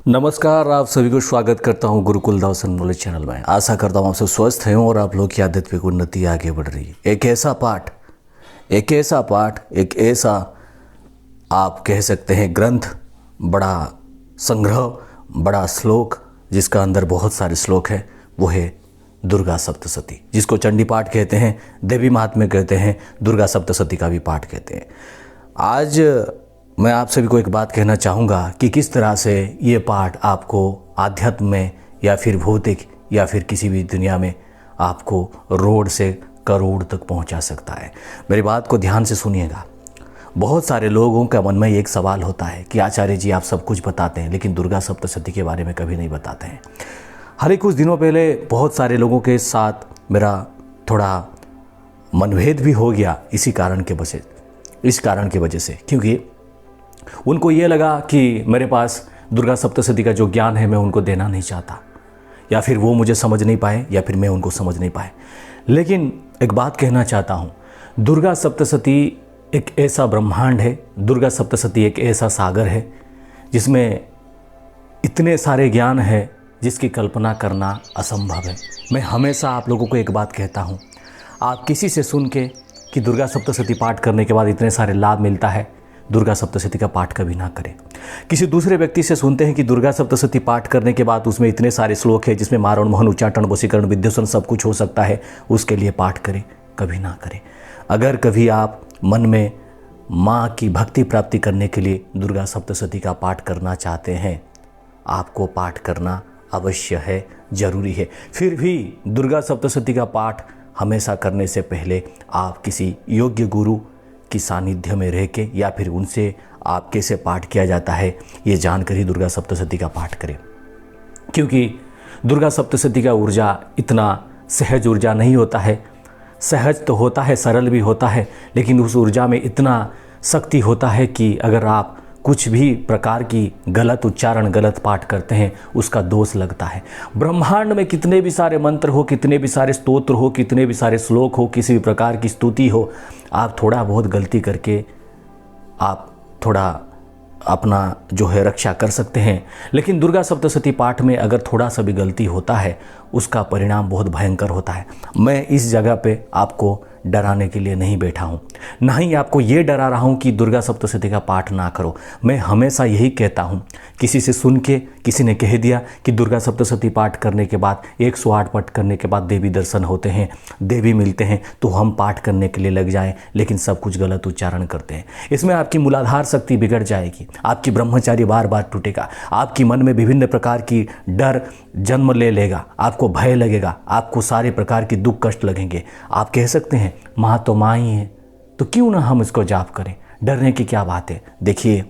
नमस्कार, आप सभी को स्वागत करता हूं गुरुकुल दावसन नॉलेज चैनल में। आशा करता हूं आप सब स्वस्थ हैं और आप लोग की आध्यात्मिक उन्नति आगे बढ़ रही है। एक ऐसा पाठ, एक ऐसा आप कह सकते हैं ग्रंथ, बड़ा संग्रह, बड़ा श्लोक, जिसका अंदर बहुत सारे श्लोक हैं, वो है दुर्गा सप्तशती, जिसको चंडी पाठ कहते हैं, देवी महात्म्य कहते हैं, दुर्गा सप्तशती का भी पाठ कहते हैं। आज मैं आप सभी को एक बात कहना चाहूँगा कि किस तरह से ये पाठ आपको आध्यात्म में या फिर भौतिक या फिर किसी भी दुनिया में आपको रोड से करोड़ तक पहुंचा सकता है। मेरी बात को ध्यान से सुनिएगा। बहुत सारे लोगों का मन में एक सवाल होता है कि आचार्य जी आप सब कुछ बताते हैं लेकिन दुर्गा सप्तशती के बारे में कभी नहीं बताते हैं। हाल कुछ दिनों पहले बहुत सारे लोगों के साथ मेरा थोड़ा मनभेद भी हो गया इस कारण की वजह से, क्योंकि उनको ये लगा कि मेरे पास दुर्गा सप्तशती का जो ज्ञान है मैं उनको देना नहीं चाहता, या फिर वो मुझे समझ नहीं पाए या फिर मैं उनको समझ नहीं पाए। लेकिन एक बात कहना चाहता हूँ, दुर्गा सप्तशती एक ऐसा ब्रह्मांड है, दुर्गा सप्तशती एक ऐसा सागर है जिसमें इतने सारे ज्ञान है जिसकी कल्पना करना असंभव है। मैं हमेशा आप लोगों को एक बात कहता हूँ, आप किसी से सुन के कि दुर्गा सप्तशती पाठ करने के बाद इतने सारे लाभ मिलता है, दुर्गा सप्तशती का पाठ कभी ना करें। किसी दूसरे व्यक्ति से सुनते हैं कि दुर्गा सप्तशती पाठ करने के बाद उसमें इतने सारे श्लोक हैं जिसमें मारण मोहन उच्चाटन वशीकरण विद्वेषण सब कुछ हो सकता है, उसके लिए पाठ करें, कभी ना करें। अगर कभी आप मन में माँ की भक्ति प्राप्ति करने के लिए दुर्गा सप्तशती का पाठ करना चाहते हैं, आपको पाठ करना अवश्य है, जरूरी है। फिर भी दुर्गा सप्तशती का पाठ हमेशा करने से पहले आप किसी योग्य गुरु की सानिध्य में रह के या फिर उनसे आप कैसे पाठ किया जाता है ये जानकर ही दुर्गा सप्तशती का पाठ करें। क्योंकि दुर्गा सप्तशती का ऊर्जा इतना सहज ऊर्जा नहीं होता है। सहज तो होता है, सरल भी होता है, लेकिन उस ऊर्जा में इतना शक्ति होता है कि अगर आप कुछ भी प्रकार की गलत उच्चारण, गलत पाठ करते हैं, उसका दोष लगता है। ब्रह्मांड में कितने भी सारे मंत्र हो, कितने भी सारे स्तोत्र हो, कितने भी सारे श्लोक हो, किसी भी प्रकार की स्तुति हो, आप थोड़ा बहुत गलती करके आप थोड़ा अपना जो है रक्षा कर सकते हैं। लेकिन दुर्गा सप्तशती पाठ में अगर थोड़ा सा भी गलती होता है, उसका परिणाम बहुत भयंकर होता है। मैं इस जगह पे आपको डराने के लिए नहीं बैठा हूँ, ना ही आपको ये डरा रहा हूँ कि दुर्गा सप्तशती का पाठ ना करो। मैं हमेशा यही कहता हूँ, किसी से सुन के किसी ने कह दिया कि दुर्गा सप्तशती पाठ करने के बाद 108 पाठ करने के बाद देवी दर्शन होते हैं, देवी मिलते हैं, तो हम पाठ करने के लिए लग जाएं, लेकिन सब कुछ गलत उच्चारण करते हैं। इसमें आपकी मूलाधार शक्ति बिगड़ जाएगी, आपकी ब्रह्मचारी बार बार टूटेगा, आपकी मन में विभिन्न प्रकार की डर जन्म ले लेगा, आपको भय लगेगा, आपको सारे प्रकार की दुख कष्ट लगेंगे। आप कह सकते हैं माँ तो माँ ही है, तो क्यों ना हम इसको जाप करें, डरने की क्या बात है। देखिए,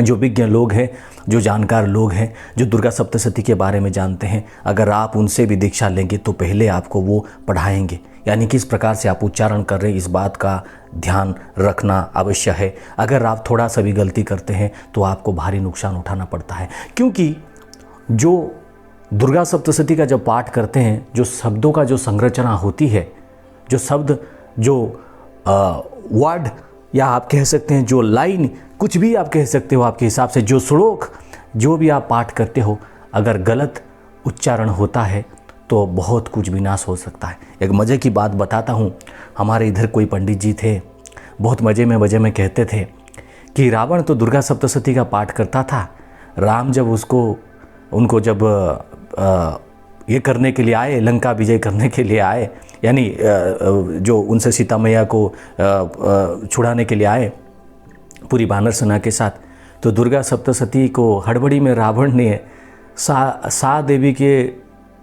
जो विज्ञ लोग हैं, जो जानकार लोग हैं, जो दुर्गा सप्तशती के बारे में जानते हैं, अगर आप उनसे भी दीक्षा लेंगे तो पहले आपको वो पढ़ाएंगे, यानी किस प्रकार से आप उच्चारण कर रहे हैं, इस बात का ध्यान रखना अवश्य है। अगर आप थोड़ा सा भी गलती करते हैं तो आपको भारी नुकसान उठाना पड़ता है। क्योंकि जो दुर्गा सप्तशती का जब पाठ करते हैं, जो शब्दों का जो संरचना होती है, जो शब्द, जो वर्ड, या आप कह सकते हैं जो लाइन, कुछ भी आप कह सकते हो आपके हिसाब से, जो श्लोक, जो भी आप पाठ करते हो, अगर गलत उच्चारण होता है तो बहुत कुछ विनाश हो सकता है। एक मज़े की बात बताता हूँ। हमारे इधर कोई पंडित जी थे, बहुत मज़े में कहते थे कि रावण तो दुर्गा सप्तशती का पाठ करता था, राम जब उनको जब ये करने के लिए आए, लंका विजय करने के लिए आए, यानी जो उनसे सीता मैया को छुड़ाने के लिए आए पूरी वानर सेना के साथ, तो दुर्गा सप्तशती को हड़बड़ी में रावण ने सा देवी के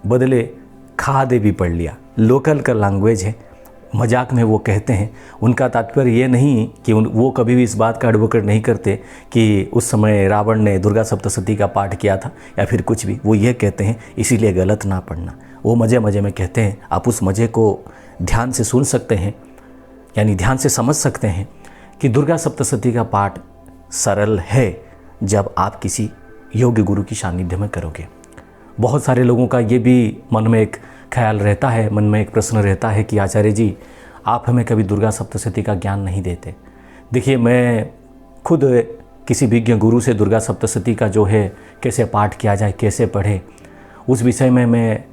बदले खा देवी पढ़ लिया। लोकल का लैंग्वेज है, मजाक में वो कहते हैं। उनका तात्पर्य ये नहीं कि वो कभी भी इस बात का एडवोकेट नहीं करते कि उस समय रावण ने दुर्गा सप्तशती का पाठ किया था या फिर कुछ भी। वो ये कहते हैं इसीलिए गलत ना पढ़ना। वो मज़े में कहते हैं। आप उस मज़े को ध्यान से सुन सकते हैं, यानी ध्यान से समझ सकते हैं कि दुर्गा सप्तशती का पाठ सरल है जब आप किसी योग्य गुरु की सानिध्य में करोगे। बहुत सारे लोगों का ये भी मन में एक ख्याल रहता है, मन में एक प्रश्न रहता है कि आचार्य जी आप हमें कभी दुर्गा सप्तशती का ज्ञान नहीं देते। देखिए, मैं खुद किसी विज्ञ गुरु से दुर्गा सप्तशती का जो है कैसे पाठ किया जाए, कैसे पढ़े, उस विषय में मैं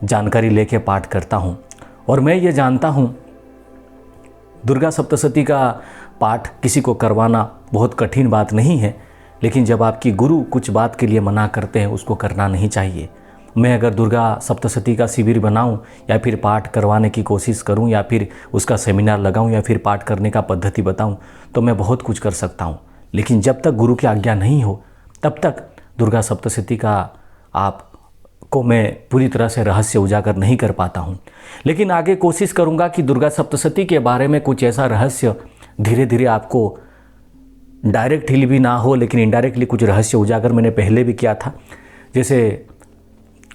जानकारी लेके पाठ करता हूँ। और मैं ये जानता हूँ दुर्गा सप्तशती का पाठ किसी को करवाना बहुत कठिन बात नहीं है, लेकिन जब आपकी गुरु कुछ बात के लिए मना करते हैं उसको करना नहीं चाहिए। मैं अगर दुर्गा सप्तशती का शिविर बनाऊं या फिर पाठ करवाने की कोशिश करूं या फिर उसका सेमिनार लगाऊं या फिर पाठ करने का पद्धति बताऊं तो मैं बहुत कुछ कर सकता हूं, लेकिन जब तक गुरु की आज्ञा नहीं हो तब तक दुर्गा सप्तशती का आपको मैं पूरी तरह से रहस्य उजागर नहीं कर पाता हूं। लेकिन आगे कोशिश करूंगा कि दुर्गा सप्तशती के बारे में कुछ ऐसा रहस्य धीरे धीरे आपको डायरेक्टली भी ना हो लेकिन इनडायरेक्टली कुछ रहस्य उजागर मैंने पहले भी किया था। जैसे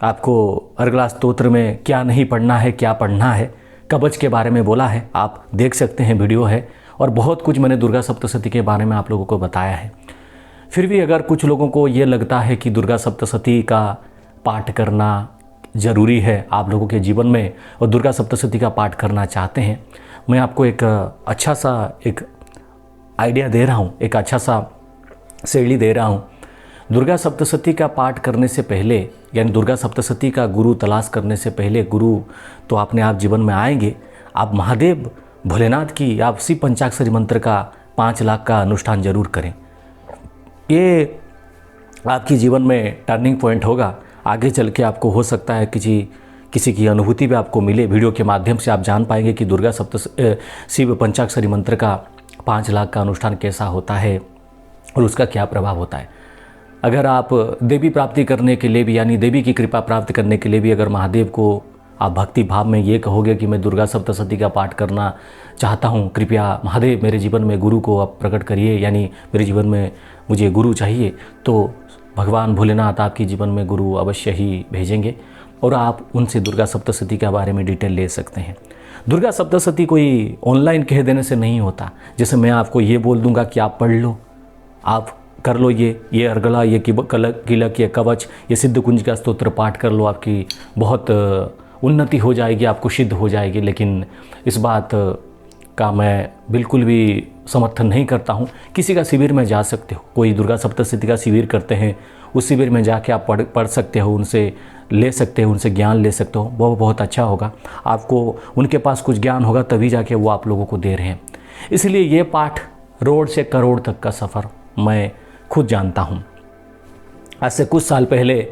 आपको अर्गला स्तोत्र में क्या नहीं पढ़ना है, क्या पढ़ना है, कवच के बारे में बोला है, आप देख सकते हैं, वीडियो है। और बहुत कुछ मैंने दुर्गा सप्तशती के बारे में आप लोगों को बताया है। फिर भी अगर कुछ लोगों को ये लगता है कि दुर्गा सप्तशती का पाठ करना ज़रूरी है आप लोगों के जीवन में और दुर्गा सप्तशती का पाठ करना चाहते हैं, मैं आपको एक अच्छा सा एक आइडिया दे रहा हूँ, एक अच्छा सा शैली दे रहा हूँ। दुर्गा सप्तशती का पाठ करने से पहले यानी दुर्गा सप्तशती का गुरु तलाश करने से पहले गुरु तो अपने आप जीवन में आएंगे। आप महादेव भोलेनाथ की आप शिव पंचाक्षरी मंत्र का 5 लाख का अनुष्ठान जरूर करें। ये आपकी जीवन में टर्निंग पॉइंट होगा। आगे चल के आपको हो सकता है किसी की अनुभूति भी आपको मिले। वीडियो के माध्यम से आप जान पाएंगे कि दुर्गा शिव पंचाक्षरी मंत्र का 5 लाख का अनुष्ठान कैसा होता है और उसका क्या प्रभाव होता है। अगर आप देवी प्राप्ति करने के लिए भी यानी देवी की कृपा प्राप्त करने के लिए भी अगर महादेव को आप भक्ति भाव में ये कहोगे कि मैं दुर्गा सप्तशती का पाठ करना चाहता हूँ, कृपया महादेव मेरे जीवन में गुरु को आप प्रकट करिए, यानी मेरे जीवन में मुझे गुरु चाहिए, तो भगवान भोलेनाथ आपके जीवन में गुरु अवश्य ही भेजेंगे और आप उनसे दुर्गा सप्तशती के बारे में डिटेल ले सकते हैं। दुर्गा सप्तशती कोई ऑनलाइन कह देने से नहीं होता। जैसे मैं आपको ये बोल दूंगा कि आप पढ़ लो, आप कर लो, ये अर्गला, ये किलक, ये कवच, ये सिद्ध कुंज का स्तोत्र पाठ कर लो, आपकी बहुत उन्नति हो जाएगी, आपको सिद्ध हो जाएगी। लेकिन इस बात का मैं बिल्कुल भी समर्थन नहीं करता हूँ। किसी का शिविर में जा सकते हो, कोई दुर्गा सप्तशती का शिविर करते हैं, उस शिविर में जाके आप पढ़ सकते हो, उनसे ले सकते हो, उनसे ज्ञान ले सकते हो, वो बहुत अच्छा होगा। आपको उनके पास कुछ ज्ञान होगा तभी जाके वो आप लोगों को दे रहे हैं। इसलिए ये पाठ रोड से करोड़ तक का सफ़र मैं खुद जानता हूँ। आज से कुछ साल पहले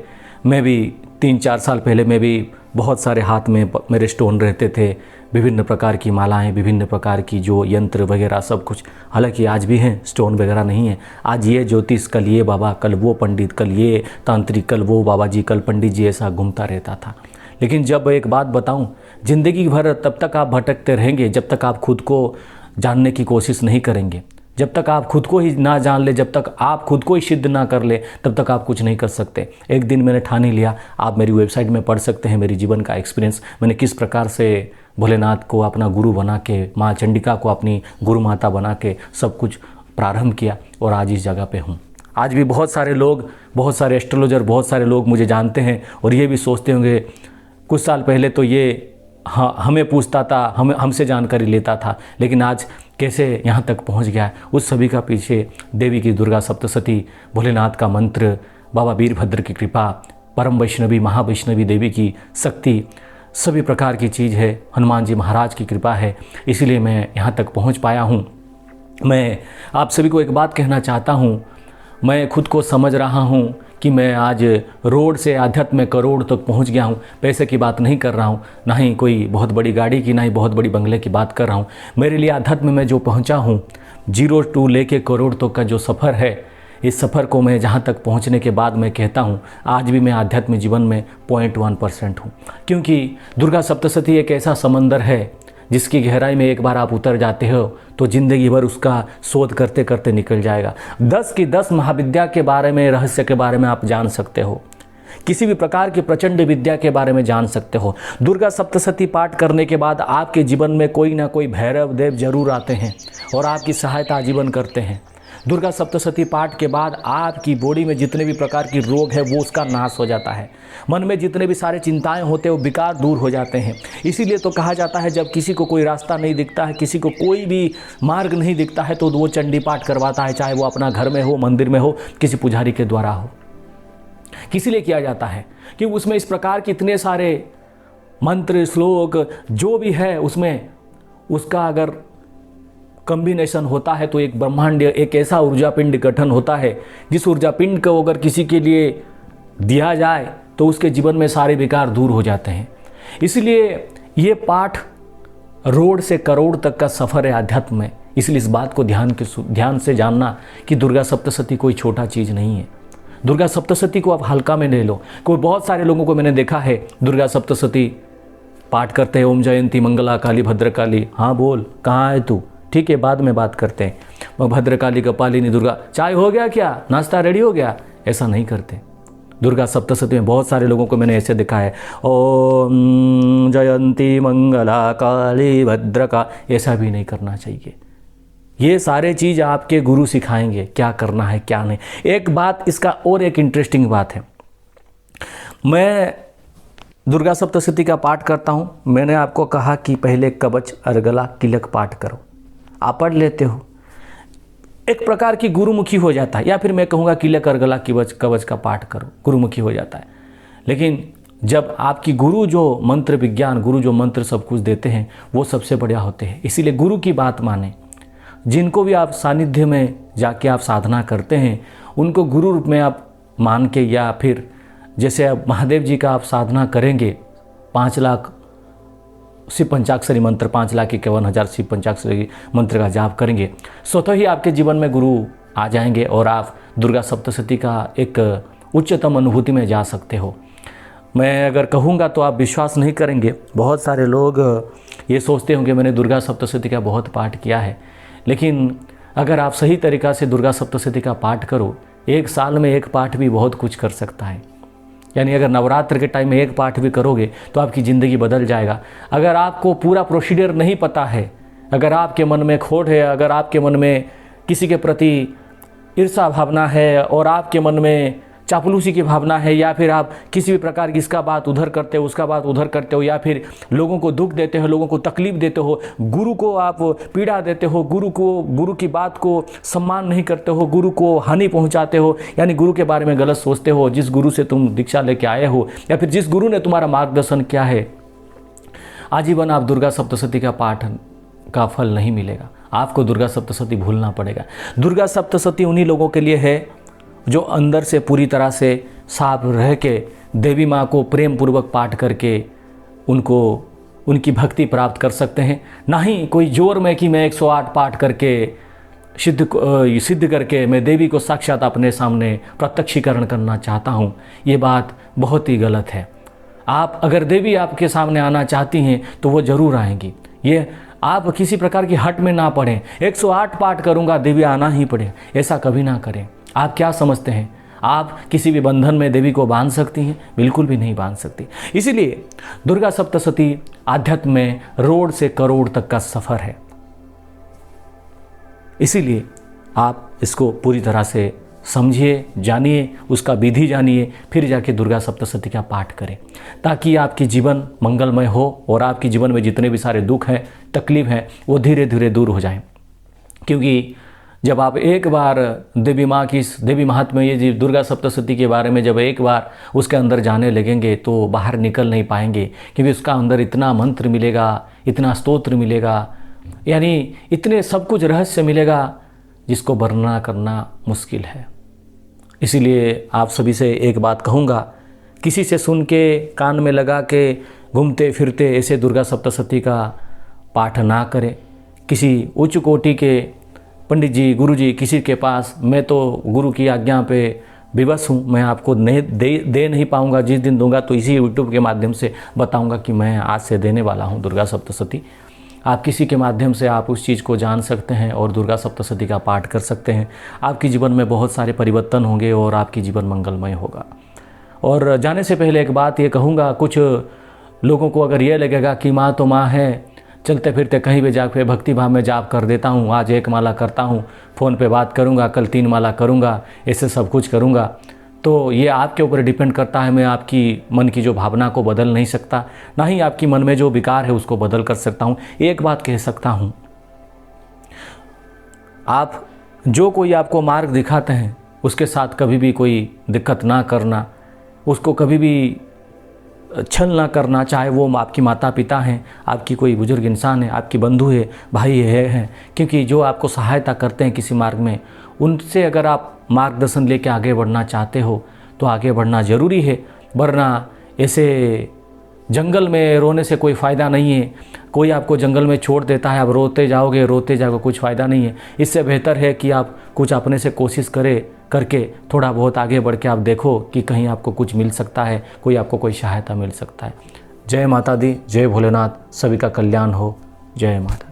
मैं भी 3-4 साल पहले मैं भी बहुत सारे हाथ में मेरे स्टोन रहते थे, विभिन्न प्रकार की मालाएं, विभिन्न प्रकार की जो यंत्र वगैरह सब कुछ। हालांकि आज भी हैं, स्टोन वगैरह नहीं है। आज ये ज्योतिष, कल ये बाबा, कल वो पंडित, कल ये तांत्रिक, कल वो बाबा जी, कल पंडित जी, ऐसा घूमता रहता था। लेकिन जब एक बात बताऊं, ज़िंदगी भर तब तक आप भटकते रहेंगे जब तक आप खुद को जानने की कोशिश नहीं करेंगे। जब तक आप खुद को ही ना जान ले, जब तक आप खुद को ही सिद्ध ना कर ले, तब तक आप कुछ नहीं कर सकते। एक दिन मैंने ठान ही लिया, आप मेरी वेबसाइट में पढ़ सकते हैं मेरी जीवन का एक्सपीरियंस, मैंने किस प्रकार से भोलेनाथ को अपना गुरु बना के, माँ चंडिका को अपनी गुरु माता बना के सब कुछ प्रारंभ किया और आज इस जगह पे हूँ। आज भी बहुत सारे लोग, बहुत सारे एस्ट्रोलॉजर, बहुत सारे लोग मुझे जानते हैं और ये भी सोचते होंगे कुछ साल पहले तो ये हमें पूछता था, हमसे जानकारी लेता था, लेकिन आज कैसे यहाँ तक पहुँच गया है। उस सभी का पीछे देवी की दुर्गा सप्तशती, भोलेनाथ का मंत्र, बाबा वीरभद्र की कृपा, परम वैष्णवी महावैष्णवी देवी की शक्ति, सभी प्रकार की चीज़ है, हनुमान जी महाराज की कृपा है, इसीलिए मैं यहाँ तक पहुँच पाया हूँ। मैं आप सभी को एक बात कहना चाहता हूँ, मैं खुद को समझ रहा हूँ कि मैं आज रोड से आध्यात्म में करोड़ तक पहुंच गया हूं। पैसे की बात नहीं कर रहा हूं, ना ही कोई बहुत बड़ी गाड़ी की, ना ही बहुत बड़ी बंगले की बात कर रहा हूं। मेरे लिए आध्यात्म में जो पहुंचा हूं, 0 to लेके करोड़ तक का जो सफ़र है, इस सफ़र को मैं जहां तक पहुंचने के बाद मैं कहता हूं आज भी मैं आध्यात्म जीवन में 0.1% हूं। क्योंकि दुर्गा सप्तशती एक ऐसा समंदर है जिसकी गहराई में एक बार आप उतर जाते हो तो ज़िंदगी भर उसका शोध करते करते निकल जाएगा। 10 की 10 महाविद्या के बारे में, रहस्य के बारे में आप जान सकते हो, किसी भी प्रकार की प्रचंड विद्या के बारे में जान सकते हो। दुर्गा सप्तशती पाठ करने के बाद आपके जीवन में कोई ना कोई भैरव देव जरूर आते हैं और आपकी सहायता आजीवन करते हैं। दुर्गा सप्तशती पाठ के बाद आपकी बॉडी में जितने भी प्रकार की रोग है वो उसका नाश हो जाता है। मन में जितने भी सारे चिंताएं होते हैं वो विकार दूर हो जाते हैं। इसीलिए तो कहा जाता है जब किसी को कोई रास्ता नहीं दिखता है, किसी को कोई भी मार्ग नहीं दिखता है तो वो चंडी पाठ करवाता है, चाहे वो अपना घर में हो, मंदिर में हो, किसी पुजारी के द्वारा हो। किसी लिए किया जाता है कि उसमें इस प्रकार के इतने सारे मंत्र, श्लोक जो भी है उसमें उसका अगर कॉम्बिनेशन होता है तो एक ब्रह्मांड, एक ऐसा ऊर्जा पिंड गठन होता है जिस ऊर्जा पिंड को अगर किसी के लिए दिया जाए तो उसके जीवन में सारे विकार दूर हो जाते हैं। इसलिए ये पाठ रोड से करोड़ तक का सफ़र है आध्यात्म में। इसलिए इस बात को ध्यान से जानना कि दुर्गा सप्तशती कोई छोटा चीज़ नहीं है। दुर्गा सप्तशती को आप हल्का में ले लो। कोई बहुत सारे लोगों को मैंने देखा है दुर्गा सप्तशती पाठ करते हैं, ओम जयंती मंगला काली भद्रकाली। हाँ बोल, कहाँ है तू? ठीक है, बाद में बात करते हैं। भद्रकाली कपालिनी दुर्गा, चाय हो गया क्या? नाश्ता रेडी हो गया? ऐसा नहीं करते। दुर्गा सप्तशती में बहुत सारे लोगों को मैंने ऐसे देखा है, ओम जयंती मंगला काली भद्रका। ऐसा भी नहीं करना चाहिए। ये सारे चीज़ आपके गुरु सिखाएंगे क्या करना है क्या नहीं। एक बात इसका और एक इंटरेस्टिंग बात है, मैं दुर्गा सप्तशती का पाठ करता हूँ। मैंने आपको कहा कि पहले कवच, अर्गला, किलक पाठ करो। आप पढ़ लेते हो, एक प्रकार की गुरुमुखी हो जाता है। या फिर मैं कहूँगा किलक, अर्गला, कवच का पाठ करो, गुरुमुखी हो जाता है। लेकिन जब आपकी गुरु जो मंत्र विज्ञान, गुरु जो मंत्र सब कुछ देते हैं वो सबसे बढ़िया होते हैं। इसीलिए गुरु की बात माने। जिनको भी आप सानिध्य में जाके आप साधना करते हैं उनको गुरु रूप में आप मान के, या फिर जैसे अब महादेव जी का आप साधना करेंगे, 5 लाख शिव पंचाक्षरी मंत्र, 5,51,000 शिव पंचाक्षरी मंत्र का जाप करेंगे, स्वतः ही आपके जीवन में गुरु आ जाएंगे और आप दुर्गा सप्तशती का एक उच्चतम अनुभूति में जा सकते हो। मैं अगर कहूँगा तो आप विश्वास नहीं करेंगे। बहुत सारे लोग ये सोचते होंगे मैंने दुर्गा सप्तशती का बहुत पाठ किया है, लेकिन अगर आप सही तरीक़ा से दुर्गा सप्तशती का पाठ करो, एक साल में एक पाठ भी बहुत कुछ कर सकता है। यानी अगर नवरात्र के टाइम में एक पाठ भी करोगे तो आपकी ज़िंदगी बदल जाएगा। अगर आपको पूरा प्रोसीजर नहीं पता है, अगर आपके मन में खोट है, अगर आपके मन में किसी के प्रति ईर्ष्या भावना है और आपके मन में चापलूसी की भावना है, या फिर आप किसी भी प्रकार की इसका बात उधर करते हो, उसका बात उधर करते हो, या फिर लोगों को दुख देते हो, लोगों को तकलीफ देते हो, गुरु को आप पीड़ा देते हो, गुरु की बात को सम्मान नहीं करते हो, गुरु को हानि पहुंचाते हो, यानी गुरु के बारे में गलत सोचते हो, जिस गुरु से तुम दीक्षा लेके आए हो या फिर जिस गुरु ने तुम्हारा मार्गदर्शन किया है, आजीवन आप दुर्गा सप्तशती का पाठ का फल नहीं मिलेगा। आपको दुर्गा सप्तशती भूलना पड़ेगा। दुर्गा सप्तशती उन्हीं लोगों के लिए है जो अंदर से पूरी तरह से साफ रह के देवी माँ को प्रेम पूर्वक पाठ करके उनको उनकी भक्ति प्राप्त कर सकते हैं। ना ही कोई जोर में कि मैं 108 पाठ करके सिद्ध करके मैं देवी को साक्षात अपने सामने प्रत्यक्षीकरण करना चाहता हूँ। ये बात बहुत ही गलत है। आप अगर देवी आपके सामने आना चाहती हैं तो वो ज़रूर आएंगी। ये आप किसी प्रकार की हट में ना पड़ें, 108 पाठ करूँगा देवी आना ही पड़े, ऐसा कभी ना करें। आप क्या समझते हैं आप किसी भी बंधन में देवी को बांध सकती हैं? बिल्कुल भी नहीं बांध सकती। इसीलिए दुर्गा सप्तशती आध्यात्म में रोड से करोड़ तक का सफ़र है। इसीलिए आप इसको पूरी तरह से समझिए, जानिए, उसका विधि जानिए, फिर जाके दुर्गा सप्तशती का पाठ करें, ताकि आपकी जीवन मंगलमय हो और आपके जीवन में जितने भी सारे दुख हैं, तकलीफ हैं, वो धीरे धीरे दूर हो जाएं। क्योंकि जब आप एक बार देवी माँ की, देवी महात्म्य, ये जी दुर्गा सप्तशती के बारे में जब एक बार उसके अंदर जाने लगेंगे तो बाहर निकल नहीं पाएंगे, क्योंकि उसका अंदर इतना मंत्र मिलेगा, इतना स्तोत्र मिलेगा, यानी इतने सब कुछ रहस्य मिलेगा जिसको वर्णना करना मुश्किल है। इसीलिए आप सभी से एक बात कहूँगा, किसी से सुन के कान में लगा के घूमते फिरते ऐसे दुर्गा सप्तशती का पाठ ना करें। किसी उच्च कोटि के पंडित जी, गुरु जी, किसी के पास, मैं तो गुरु की आज्ञा पे विवश हूँ, मैं आपको दे नहीं पाऊँगा। जिस दिन दूंगा तो इसी यूट्यूब के माध्यम से बताऊँगा कि मैं आज से देने वाला हूँ दुर्गा सप्तशती। आप किसी के माध्यम से आप उस चीज़ को जान सकते हैं और दुर्गा सप्तशती का पाठ कर सकते हैं। आपके जीवन में बहुत सारे परिवर्तन होंगे और आपकी जीवन मंगलमय होगा। और जाने से पहले एक बात ये कहूँगा, कुछ लोगों को अगर ये लगेगा कि माँ तो माँ है, चलते फिरते कहीं भी जाके भक्ति भाव में जाप कर देता हूँ, आज 1 माला करता हूँ, फ़ोन पे बात करूँगा, कल 3 माला करूँगा, ऐसे सब कुछ करूँगा। तो ये आपके ऊपर डिपेंड करता है। मैं आपकी मन की जो भावना को बदल नहीं सकता, ना ही आपकी मन में जो विकार है उसको बदल कर सकता हूँ। एक बात कह सकता हूँ, आप जो कोई आपको मार्ग दिखाते हैं उसके साथ कभी भी कोई दिक्कत ना करना, उसको कभी भी छल ना करना, चाहे वो आपकी माता पिता हैं, आपकी कोई बुजुर्ग इंसान है, आपकी बंधु है, भाई है, क्योंकि जो आपको सहायता करते हैं किसी मार्ग में, उनसे अगर आप मार्गदर्शन लेके आगे बढ़ना चाहते हो तो आगे बढ़ना ज़रूरी है। वरना ऐसे जंगल में रोने से कोई फ़ायदा नहीं है। कोई आपको जंगल में छोड़ देता है, आप रोते जाओगे, कुछ फ़ायदा नहीं है। इससे बेहतर है कि आप कुछ अपने से कोशिश करके थोड़ा बहुत आगे बढ़ के आप देखो कि कहीं आपको कुछ मिल सकता है, कोई सहायता मिल सकता है। जय माता दी, जय भोलेनाथ, सभी का कल्याण हो। जय माता।